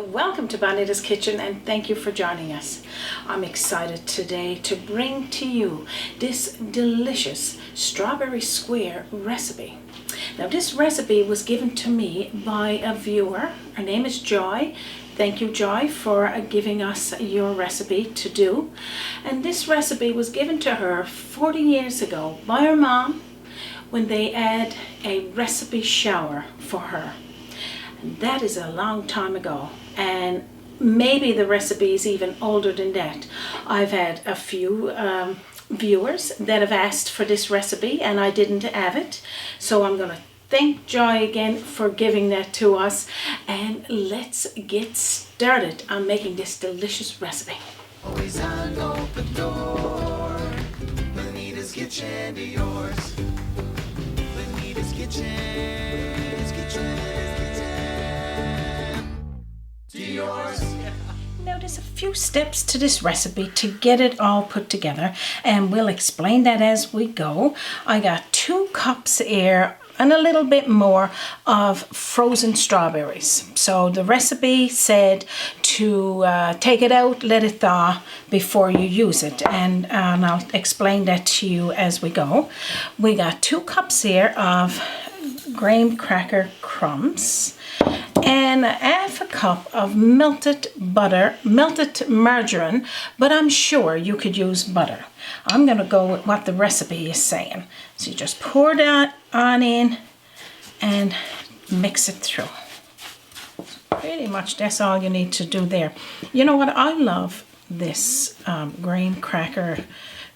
Welcome to Bonita's Kitchen and thank you for joining us. I'm excited today to bring to you this delicious strawberry square recipe. Now this recipe was given to me by a viewer. Her name is Joy. Thank you, Joy, for giving us your recipe to do. And this recipe was given to her 40 years ago by her mom when they had a recipe shower for her. That is a long time ago, and maybe the recipe is even older than that. I've had a few viewers that have asked for this recipe and I didn't have it, so I'm gonna thank Joy again for giving that to us, and let's get started on making this delicious recipe. Always on open door. Bonita's kitchen to yours. Bonita's kitchen. Yours. Now there's a few steps to this recipe to get it all put together, and we'll explain that as we go. I got 2 cups here and a little bit more of frozen strawberries. So the recipe said to take it out, let it thaw before you use it, and I'll explain that to you as we go. We got 2 cups here of graham cracker crumbs and half a cup of melted margarine, but I'm sure you could use butter. I'm gonna go with what the recipe is saying. So you just pour that on in and mix it through. Pretty much that's all you need to do there. You know what, I love this graham cracker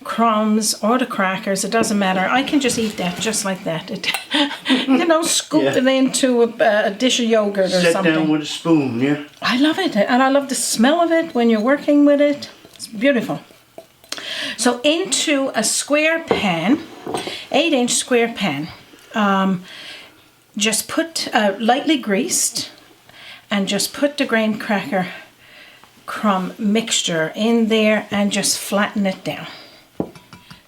crumbs or the crackers, it doesn't matter. I can just eat that just like that. Scoop it into a dish of yogurt or something. Sit down with a spoon, yeah? I love it, and I love the smell of it when you're working with it. It's beautiful. So into a square pan, 8-inch square pan, just put lightly greased, and just put the graham cracker crumb mixture in there and just flatten it down.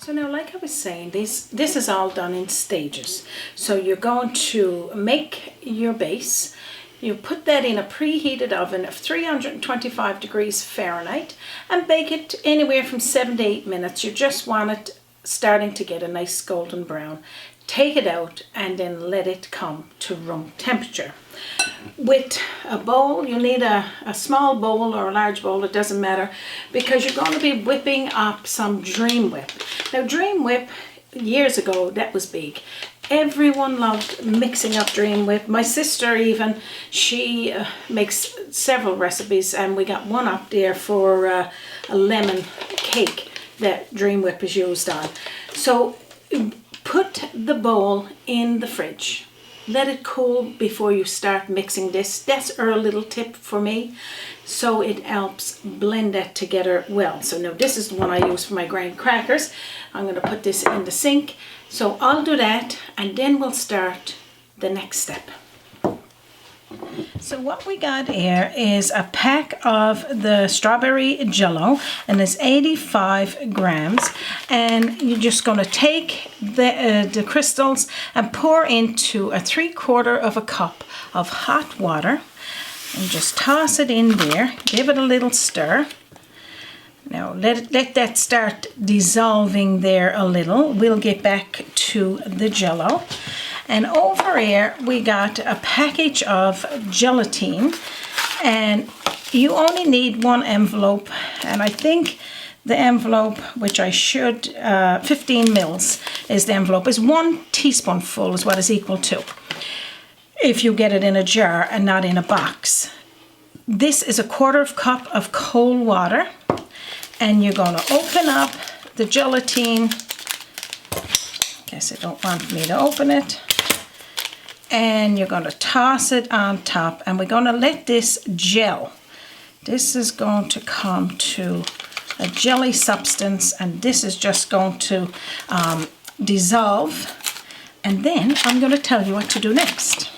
So now, like I was saying, this is all done in stages. So you're going to make your base. You put that in a preheated oven of 325 degrees Fahrenheit and bake it anywhere from 7 to 8 minutes. You just want it starting to get a nice golden brown. Take it out and then let it come to room temperature. With a bowl, you need a small bowl or a large bowl, it doesn't matter, because you're going to be whipping up some Dream Whip. Now Dream Whip, years ago, that was big. Everyone loved mixing up Dream Whip. My sister even, she makes several recipes, and we got one up there for a lemon cake that Dream Whip is used on. So put the bowl in the fridge. Let it cool before you start mixing this. That's our little tip for me. So it helps blend that together well. So now this is the one I use for my graham crackers. I'm going to put this in the sink. So I'll do that and then we'll start the next step. So what we got here is a pack of the strawberry jello, and it's 85 grams, and you're just going to take the crystals and pour into a 3/4 cup of hot water and just toss it in there. Give it a little stir. Now let that start dissolving there a little. We'll get back to the jello. And over here we got a package of gelatin, and you only need 1 envelope, and I think the envelope, which I should, 15 mils is the envelope, is 1 teaspoonful is what is equal to, if you get it in a jar and not in a box. This is a 1/4 cup of cold water, and you're going to open up the gelatin. Guess they don't want me to open it. And you're going to toss it on top, and we're going to let this gel. This is going to come to a jelly substance, and this is just going to dissolve, and then I'm going to tell you what to do next.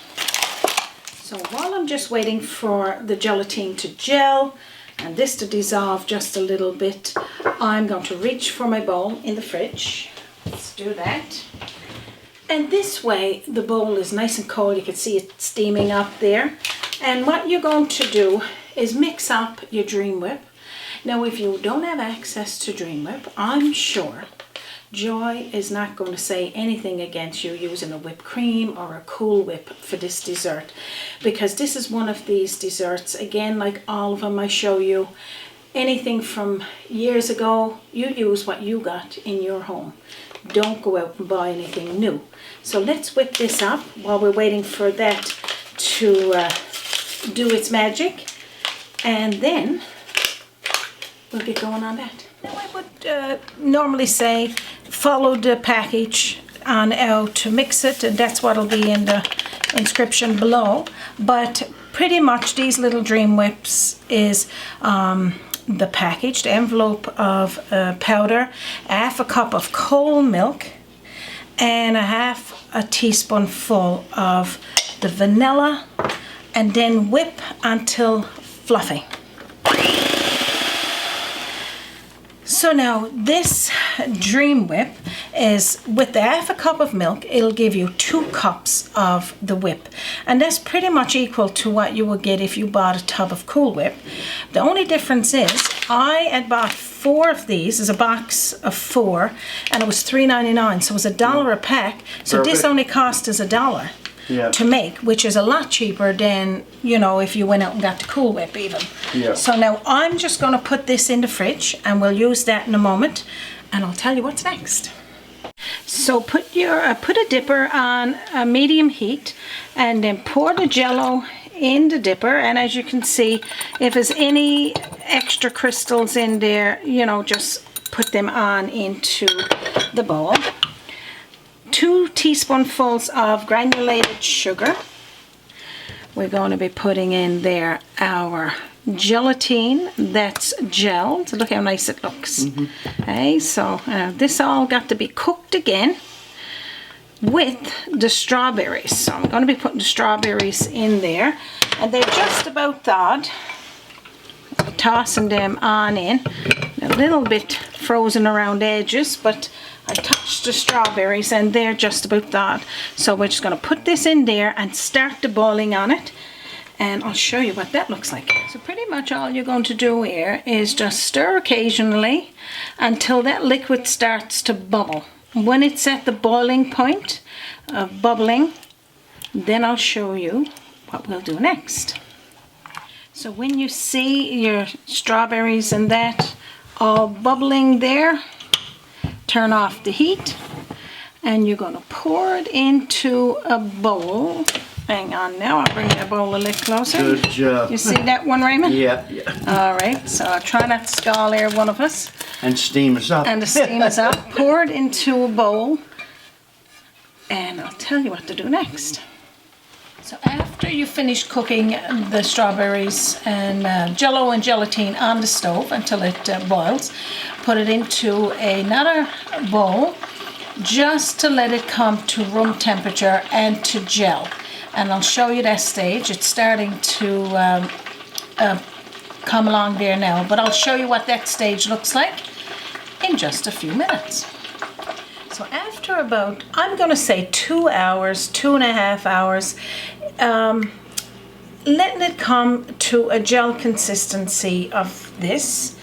So while I'm just waiting for the gelatin to gel and this to dissolve just a little bit, I'm going to reach for my bowl in the fridge. Let's do that. And this way the bowl is nice and cold. You can see it steaming up there. And what you're going to do is mix up your Dream Whip. Now if you don't have access to Dream Whip, I'm sure Joy is not going to say anything against you using a whipped cream or a Cool Whip for this dessert, because this is one of these desserts, again, like all of them I show you, anything from years ago, you use what you got in your home. Don't go out and buy anything new. So let's whip this up while we're waiting for that to do its magic, and then we'll get going on that. Now I would normally say follow the package on how to mix it, and that's what'll be in the inscription below. But pretty much these little Dream Whips is the package, the envelope of powder, half a cup of cold milk, and a half a teaspoonful of the vanilla, and then whip until fluffy. So now this Dream Whip is, with the half a cup of milk, it'll give you 2 cups of the whip. And that's pretty much equal to what you would get if you bought a tub of Cool Whip. The only difference is I had bought 4 of these, as a box of 4, and it was $3.99, so it was $1 a pack. So this only cost us $1. Yeah. To make, which is a lot cheaper than, you know, if you went out and got the Cool Whip even. Yeah. So now I'm just going to put this in the fridge, and we'll use that in a moment, and I'll tell you what's next. So put a dipper on a medium heat, and then pour the jello in the dipper, and as you can see, if there's any extra crystals in there, you know, just put them on into the bowl. 2 teaspoonfuls of granulated sugar. We're going to be putting in there our gelatin that's gelled. Look how nice it looks. Okay, so this all got to be cooked again with the strawberries. So I'm going to be putting the strawberries in there, and they're just about thawed. Tossing them on in. A little bit frozen around the edges, but I touched the strawberries and they're just about thawed. So we're just going to put this in there and start the boiling on it, and I'll show you what that looks like. So pretty much all you're going to do here is just stir occasionally until that liquid starts to bubble. When it's at the boiling point of bubbling, then I'll show you what we'll do next. So when you see your strawberries and that all bubbling there, turn off the heat, and you're going to pour it into a bowl. Hang on now, I'll bring the bowl a little closer. Good job. You see that one, Raymond? Yeah. All right, so I'll try not to scald air one of us. And steam us up. And the steam is up. Pour it into a bowl, and I'll tell you what to do next. So after you finish cooking the strawberries and jello and gelatin on the stove until it boils, put it into another bowl just to let it come to room temperature and to gel. And I'll show you that stage. It's starting to come along there now, but I'll show you what that stage looks like in just a few minutes. So after about, I'm going to say 2 hours, 2.5 hours, letting it come to a gel consistency of this,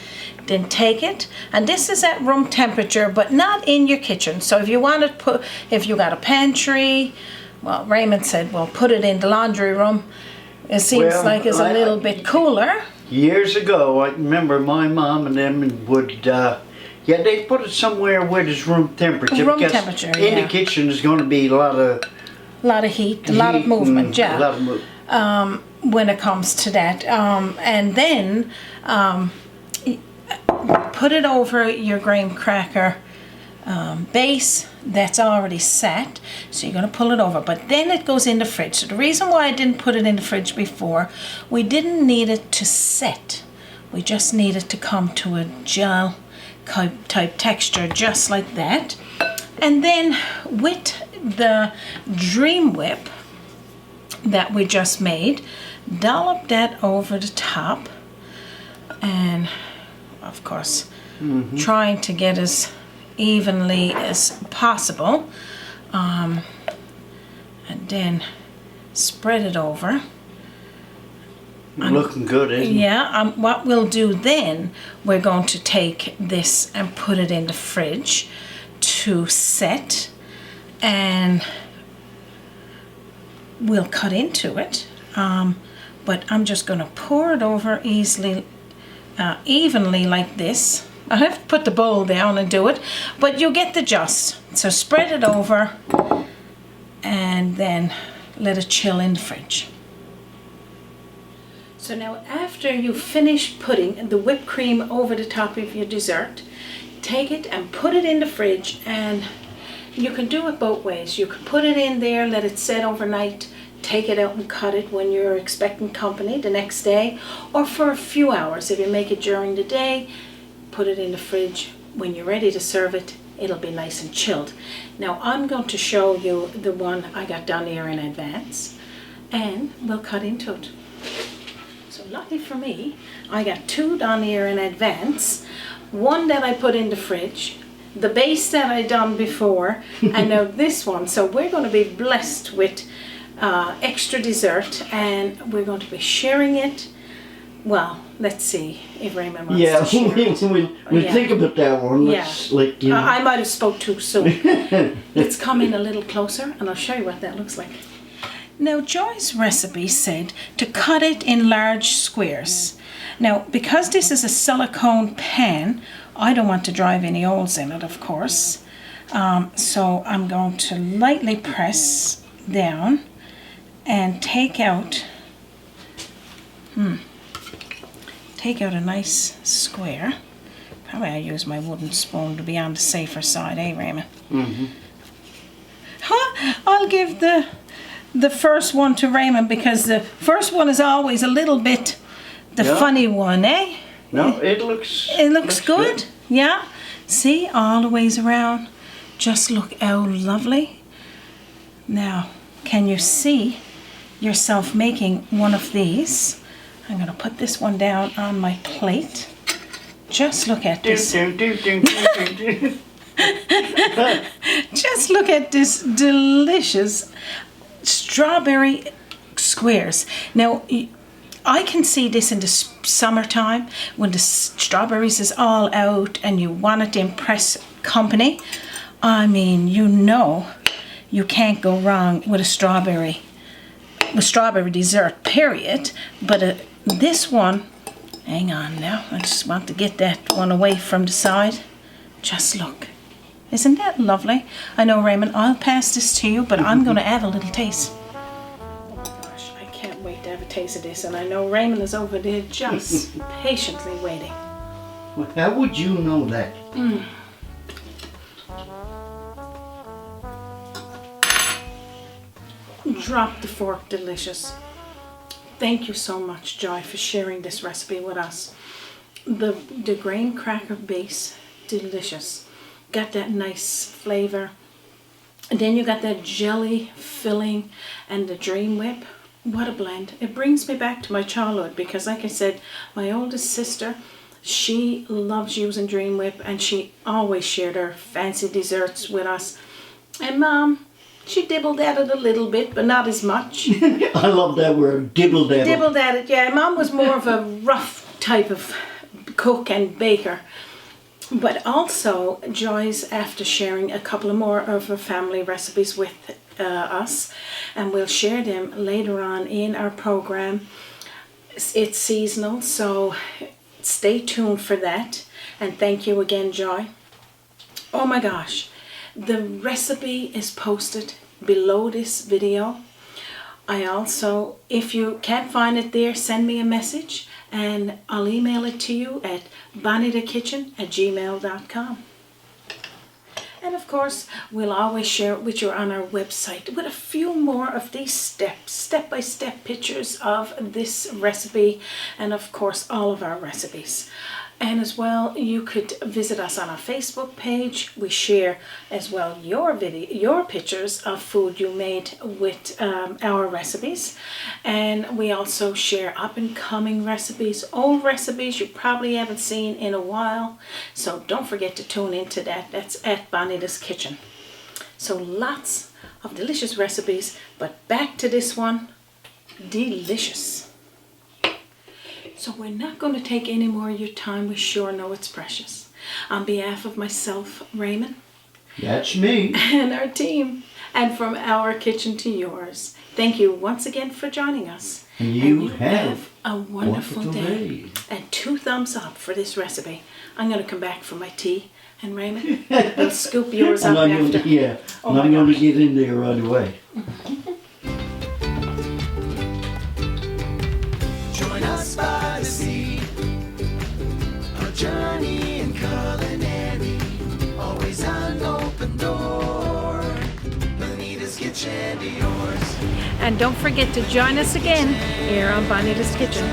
then take it, and this is at room temperature, but not in your kitchen. So if you want to put, if you got a pantry, well, Raymond said, well, put it in the laundry room. It seems like it's a little bit cooler. Years ago, I remember my mom and them would, yeah, they put it somewhere where there's room temperature. Room temperature, in the kitchen is going to be a lot of heat, a lot of movement, yeah. A lot of movement. When it comes to that, and then put it over your graham cracker base that's already set. So you're going to pull it over, but then it goes in the fridge. So the reason why I didn't put it in the fridge before, we didn't need it to set. We just need it to come to a gel type texture, just like that. And then with the Dream Whip that we just made, dollop that over the top, and of course trying to get as evenly as possible, and then spread it over Looking good, isn't it? Yeah, what we'll do then, we're going to take this and put it in the fridge to set, and we'll cut into it. But I'm just going to pour it over evenly like this. I have to put the bowl down and do it, but you get the gist. So spread it over and then let it chill in the fridge. So now after you finish putting the whipped cream over the top of your dessert, take it and put it in the fridge, and you can do it both ways. You can put it in there, let it set overnight, take it out and cut it when you're expecting company the next day, or for a few hours. If you make it during the day, put it in the fridge. When you're ready to serve it, it'll be nice and chilled. Now I'm going to show you the one I got done here in advance, and we'll cut into it. So lucky for me, I got two done here in advance. One that I put in the fridge, the base that I done before, and now this one. So we're going to be blessed with extra dessert, and we're going to be sharing it. Well, let's see if Raymond wants to share it. we'll think about that one. Let's, like, you know. I might have spoke too soon. Let's come in a little closer and I'll show you what that looks like. Now Joy's recipe said to cut it in large squares. Now because this is a silicone pan, I don't want to drive any holes in it, of course. So I'm going to lightly press down and take out a nice square. Probably I use my wooden spoon to be on the safer side, eh, Raymond? Mm-hmm. I'll give the first one to Raymond, because the first one is always a little bit the funny one, eh? No, it looks good. Yeah. See, all the ways around. Just look how lovely. Now, can you see yourself making one of these? I'm going to put this one down on my plate. Just look at this. Just look at this delicious strawberry squares. Now, I can see this in the summertime when the strawberries is all out and you want it to impress company. I mean, you know, you can't go wrong with strawberry dessert, period. But this one, hang on now, I just want to get that one away from the side. Just look. Isn't that lovely? I know, Raymond, I'll pass this to you, but I'm going to add a little taste. Oh my gosh, I can't wait to have a taste of this. And I know Raymond is over there just patiently waiting. Well, how would you know that? Drop the fork, delicious. Thank you so much, Joy, for sharing this recipe with us. The grain cracker base, delicious. Got that nice flavor. And then you got that jelly filling and the Dream Whip. What a blend. It brings me back to my childhood, because like I said, my oldest sister, she loves using Dream Whip, and she always shared her fancy desserts with us. And Mom, she dibbled at it a little bit, but not as much. I love that word, dibbled at it. Dibbled at it, yeah. Mom was more of a rough type of cook and baker. But also, Joy's after sharing a couple of more of her family recipes with us, and we'll share them later on in our program. It's seasonal, so stay tuned for that. And thank you again, Joy. Oh my gosh, the recipe is posted below this video. I also, if you can't find it there, send me a message and I'll email it to you at bonnitakitchen@gmail.com. And of course, we'll always share it with you on our website with a few more of these step-by-step pictures of this recipe, and of course all of our recipes. And as well, you could visit us on our Facebook page. We share as well your pictures of food you made with our recipes. And we also share up-and-coming recipes, old recipes you probably haven't seen in a while. So don't forget to tune into that. That's at Bonita's Kitchen. So lots of delicious recipes, but back to this one, delicious. So we're not going to take any more of your time. We sure know it's precious. On behalf of myself, Raymond, That's me. and our team, and from our kitchen to yours, thank you once again for joining us. And you have a wonderful wonderful day. day. And 2 thumbs up for this recipe. I'm going to come back for my tea. And Raymond, we'll scoop yours up I'm after. Oh not my going to gosh. get in there right away. Join us by the sea, a journey in culinary, always an open door. Bonita's Kitchen to yours. And don't forget to join us again here on Bonita's Kitchen.